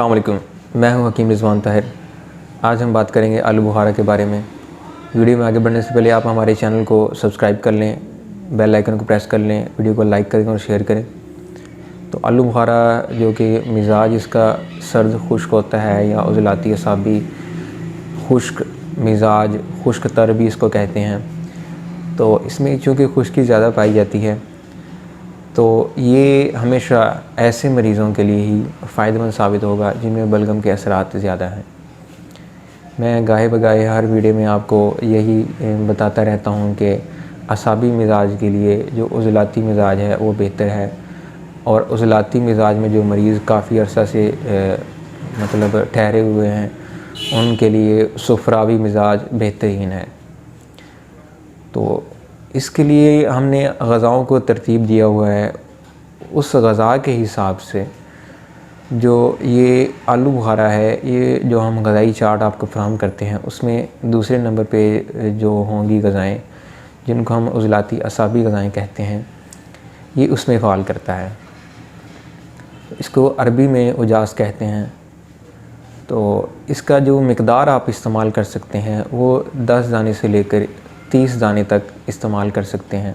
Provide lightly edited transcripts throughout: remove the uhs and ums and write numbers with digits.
السلام علیکم، میں ہوں حکیم رضوان طاہر۔ آج ہم بات کریں گے آلو بخارا کے بارے میں۔ ویڈیو میں آگے بڑھنے سے پہلے آپ ہمارے چینل کو سبسکرائب کر لیں، بیل آئیکن کو پریس کر لیں، ویڈیو کو لائک کریں اور شیئر کریں۔ تو آلو بخارا جو کہ مزاج اس کا سرد خشک ہوتا ہے یا عضلاتی اعصابی خشک مزاج، خشک تر بھی اس کو کہتے ہیں، تو اس میں چونکہ خشکی زیادہ پائی جاتی ہے تو یہ ہمیشہ ایسے مریضوں کے لیے ہی فائدہ مند ثابت ہوگا جن میں بلغم کے اثرات زیادہ ہیں۔ میں گاہے بگاہے ہر ویڈیو میں آپ کو یہی بتاتا رہتا ہوں کہ اعصابی مزاج کے لیے جو عضلاتی مزاج ہے وہ بہتر ہے، اور عضلاتی مزاج میں جو مریض کافی عرصہ سے ٹھہرے ہوئے ہیں ان کے لیے صفراوی مزاج بہترین ہے۔ تو اس کے لیے ہم نے غذاؤں کو ترتیب دیا ہوا ہے، اس غذا کے حساب سے جو یہ آلو بخارا ہے، یہ جو ہم غذائی چارٹ آپ کو فراہم کرتے ہیں اس میں دوسرے نمبر پہ جو ہوں گی غذائیں جن کو ہم عضلاتی اعصابی غذائیں کہتے ہیں، یہ اس میں فعال کرتا ہے۔ اس کو عربی میں اجاز کہتے ہیں۔ تو اس کا جو مقدار آپ استعمال کر سکتے ہیں وہ 10 دانے سے لے کر 30 دانے تک استعمال کر سکتے ہیں،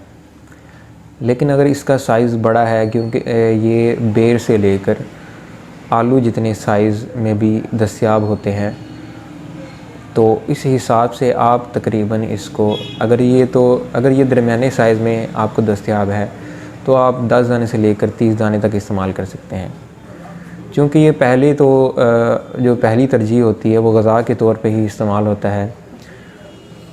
لیکن اگر اس کا سائز بڑا ہے، کیونکہ یہ بیر سے لے کر آلو جتنے سائز میں بھی دستیاب ہوتے ہیں، تو اس حساب سے آپ تقریباً اس کو اگر یہ درمیانے سائز میں آپ کو دستیاب ہے تو آپ 10 دانے سے لے کر 30 دانے تک استعمال کر سکتے ہیں۔ چونکہ یہ جو پہلی ترجیح ہوتی ہے وہ غذا کے طور پہ ہی استعمال ہوتا ہے،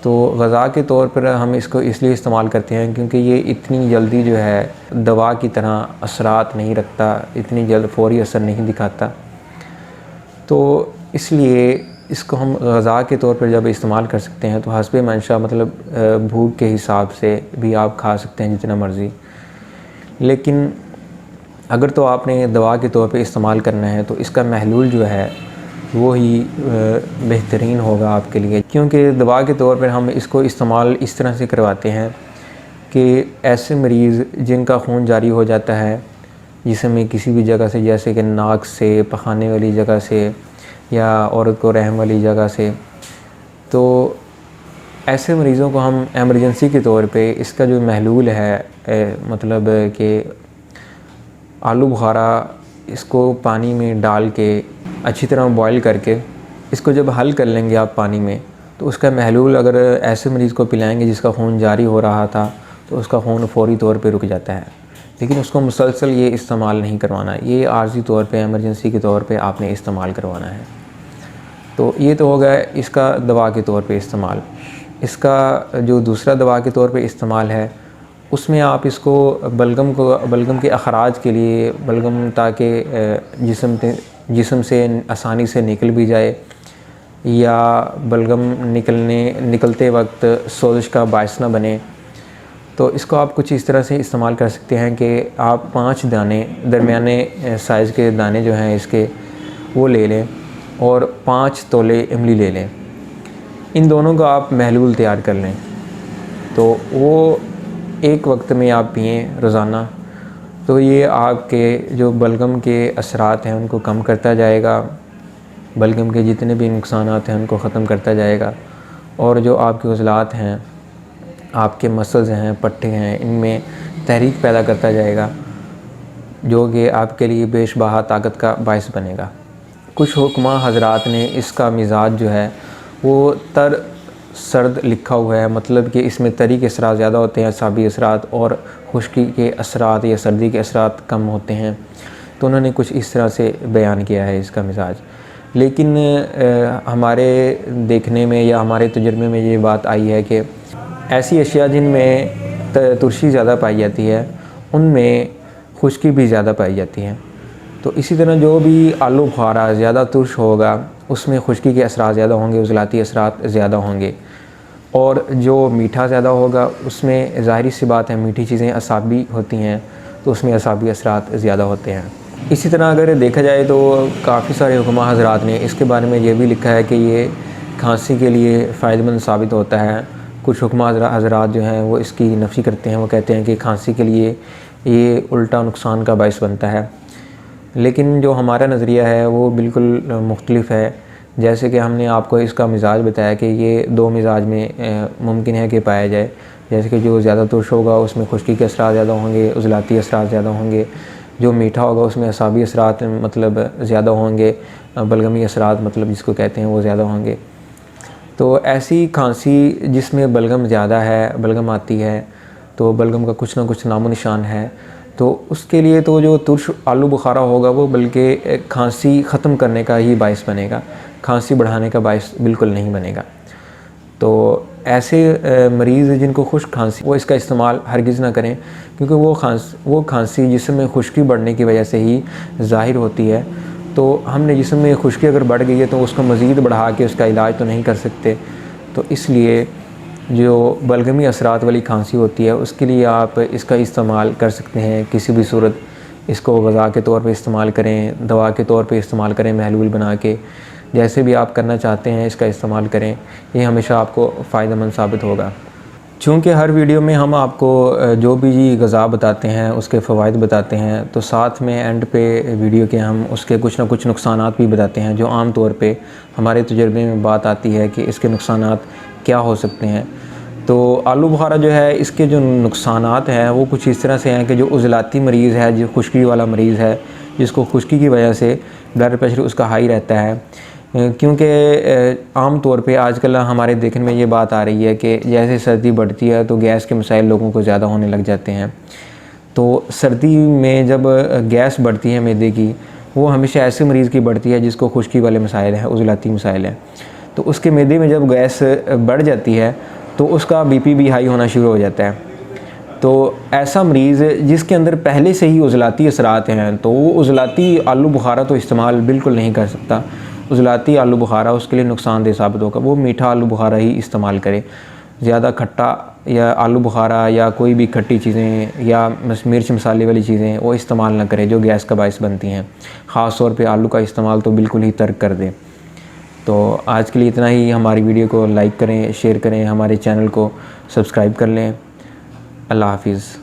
تو غذا کے طور پر ہم اس کو اس لیے استعمال کرتے ہیں کیونکہ یہ اتنی جلدی جو ہے دوا کی طرح اثرات نہیں رکھتا، اتنی جلد فوری اثر نہیں دکھاتا، تو اس لیے اس کو ہم غذا کے طور پر جب استعمال کر سکتے ہیں تو حسب منشاء بھوک کے حساب سے بھی آپ کھا سکتے ہیں جتنا مرضی۔ لیکن اگر تو آپ نے دوا کے طور پہ استعمال کرنا ہے تو اس کا محلول جو ہے وہی بہترین ہوگا آپ کے لیے، کیونکہ دوا کے طور پر ہم اس کو استعمال اس طرح سے کرواتے ہیں کہ ایسے مریض جن کا خون جاری ہو جاتا ہے جسم میں کسی بھی جگہ سے، جیسے کہ ناک سے، پخانے والی جگہ سے یا عورت کو رحم والی جگہ سے، تو ایسے مریضوں کو ہم ایمرجنسی کے طور پہ اس کا جو محلول ہے کہ آلو بخارا، اس کو پانی میں ڈال کے اچھی طرح بوائل کر کے اس کو جب حل کر لیں گے آپ پانی میں، تو اس کا محلول اگر ایسے مریض کو پلائیں گے جس کا خون جاری ہو رہا تھا تو اس کا خون فوری طور پہ رک جاتا ہے، لیکن اس کو مسلسل یہ استعمال نہیں کروانا، یہ عارضی طور پہ ایمرجنسی کے طور پہ آپ نے استعمال کروانا ہے۔ تو یہ تو ہو گیا اس کا دوا کے طور پہ استعمال۔ اس کا جو دوسرا دوا کے طور پہ استعمال ہے اس میں آپ اس کو بلغم کے اخراج کے لیے، بلغم تاکہ جسم سے آسانی سے نکل بھی جائے یا بلغم نکلتے وقت سوزش کا باعث نہ بنے، تو اس کو آپ کچھ اس طرح سے استعمال کر سکتے ہیں کہ آپ 5 دانے درمیانے سائز کے دانے جو ہیں اس کے وہ لے لیں اور 5 تولے املی لے لیں، ان دونوں کا آپ محلول تیار کر لیں، تو وہ ایک وقت میں آپ پئیں روزانہ، تو یہ آپ کے جو بلغم کے اثرات ہیں ان کو کم کرتا جائے گا، بلغم کے جتنے بھی نقصانات ہیں ان کو ختم کرتا جائے گا، اور جو آپ کے عضلات ہیں، آپ کے مسلز ہیں، پٹھے ہیں، ان میں تحریک پیدا کرتا جائے گا، جو کہ آپ کے لیے بیش بہا طاقت کا باعث بنے گا۔ کچھ حکماء حضرات نے اس کا مزاج جو ہے وہ تر سرد لکھا ہوا ہے، کہ اس میں تری کے اثرات زیادہ ہوتے ہیں، اعصابی اثرات، اور خشکی کے اثرات یا سردی کے اثرات کم ہوتے ہیں، تو انہوں نے کچھ اس طرح سے بیان کیا ہے اس کا مزاج۔ لیکن ہمارے دیکھنے میں یا ہمارے تجربے میں یہ بات آئی ہے کہ ایسی اشیاء جن میں ترشی زیادہ پائی جاتی ہے ان میں خشکی بھی زیادہ پائی جاتی ہے، تو اسی طرح جو بھی آلو بخارا زیادہ ترش ہوگا اس میں خشکی کے اثرات زیادہ ہوں گے، عضلاتی اثرات زیادہ ہوں گے، اور جو میٹھا زیادہ ہوگا اس میں ظاہری سی بات ہے میٹھی چیزیں اعصابی ہوتی ہیں تو اس میں اعصابی اثرات زیادہ ہوتے ہیں۔ اسی طرح اگر دیکھا جائے تو کافی سارے حکماء حضرات نے اس کے بارے میں یہ بھی لکھا ہے کہ یہ کھانسی کے لیے فائدہ مند ثابت ہوتا ہے۔ کچھ حکماء حضرات جو ہیں وہ اس کی نفی کرتے ہیں، وہ کہتے ہیں کہ کھانسی کے لیے یہ الٹا نقصان کا باعث بنتا ہے۔ لیکن جو ہمارا نظریہ ہے وہ بالکل مختلف ہے. جیسے کہ ہم نے آپ کو اس کا مزاج بتایا کہ یہ 2 مزاج میں ممکن ہے کہ پایا جائے. جیسے کہ جو زیادہ ترش ہوگا اس میں خشکی کے اثرات زیادہ ہوں گے، عضلاتی اثرات زیادہ ہوں گے. جو میٹھا ہوگا اس میں اعصابی اثرات مطلب زیادہ ہوں گے، بلغمی اثرات مطلب جس کو کہتے ہیں وہ زیادہ ہوں گے. تو ایسی کھانسی جس میں بلغم زیادہ ہے، بلغم آتی ہے، تو بلغم کا کچھ نہ کچھ نام و نشان ہے، تو اس کے لیے تو جو ترش آلو بخارا ہوگا وہ بلکہ کھانسی ختم کرنے کا ہی باعث بنے گا، کھانسی بڑھانے کا باعث بالکل نہیں بنے گا. تو ایسے مریض جن کو خشک کھانسی وہ اس کا استعمال ہرگز نہ کریں، کیونکہ وہ کھانسی جسم میں خشکی بڑھنے کی وجہ سے ہی ظاہر ہوتی ہے. تو ہم نے جسم میں خشکی اگر بڑھ گئی ہے تو اس کو مزید بڑھا کے اس کا علاج تو نہیں کر سکتے. تو اس لیے جو بلغمی اثرات والی کھانسی ہوتی ہے اس کے لیے آپ اس کا استعمال کر سکتے ہیں. کسی بھی صورت اس کو غذا کے طور پہ استعمال کریں، دوا کے طور پہ استعمال کریں، محلول بنا کے، جیسے بھی آپ کرنا چاہتے ہیں اس کا استعمال کریں. یہ ہمیشہ آپ کو فائدہ مند ثابت ہوگا. چونکہ ہر ویڈیو میں ہم آپ کو جو بھی غذا بتاتے ہیں اس کے فوائد بتاتے ہیں، تو ساتھ میں اینڈ پہ ویڈیو کے ہم اس کے کچھ نہ کچھ نقصانات بھی بتاتے ہیں، جو عام طور پہ ہمارے تجربے میں بات آتی ہے کہ اس کے نقصانات کیا ہو سکتے ہیں. تو آلو بخارا جو ہے اس کے جو نقصانات ہیں وہ کچھ اس طرح سے ہیں کہ جو عضلاتی مریض ہے، جو خشکی والا مریض ہے، جس کو خشکی کی وجہ سے بلڈ پریشر اس کا ہائی رہتا ہے، کیونکہ عام طور پہ آج کل ہمارے دیکھنے میں یہ بات آ رہی ہے کہ جیسے سردی بڑھتی ہے تو گیس کے مسائل لوگوں کو زیادہ ہونے لگ جاتے ہیں. تو سردی میں جب گیس بڑھتی ہے معدے کی، وہ ہمیشہ ایسے مریض کی بڑھتی ہے جس کو خشکی والے مسائل ہیں، عضلاتی مسائل ہیں. تو اس کے معدے میں جب گیس بڑھ جاتی ہے تو اس کا BP بھی ہائی ہونا شروع ہو جاتا ہے. تو ایسا مریض جس کے اندر پہلے سے ہی عضلاتی اثرات ہیں تو وہ عضلاتی آلو بخارا تو استعمال بالکل نہیں کر سکتا. عضلاتی آلو بخارا اس کے لیے نقصان دہ ثابت ہوگا. وہ میٹھا آلو بخارا ہی استعمال کرے. زیادہ کھٹا یا آلو بخارا یا کوئی بھی کھٹی چیزیں یا مرچ مسالے والی چیزیں وہ استعمال نہ کرے جو گیس کا باعث بنتی ہیں. خاص طور پہ آلو کا استعمال تو بالکل ہی ترک کر دے. تو آج کے لیے اتنا ہی. ہماری ویڈیو کو لائک کریں، شیئر کریں، ہمارے چینل کو سبسکرائب کر لیں. اللہ حافظ.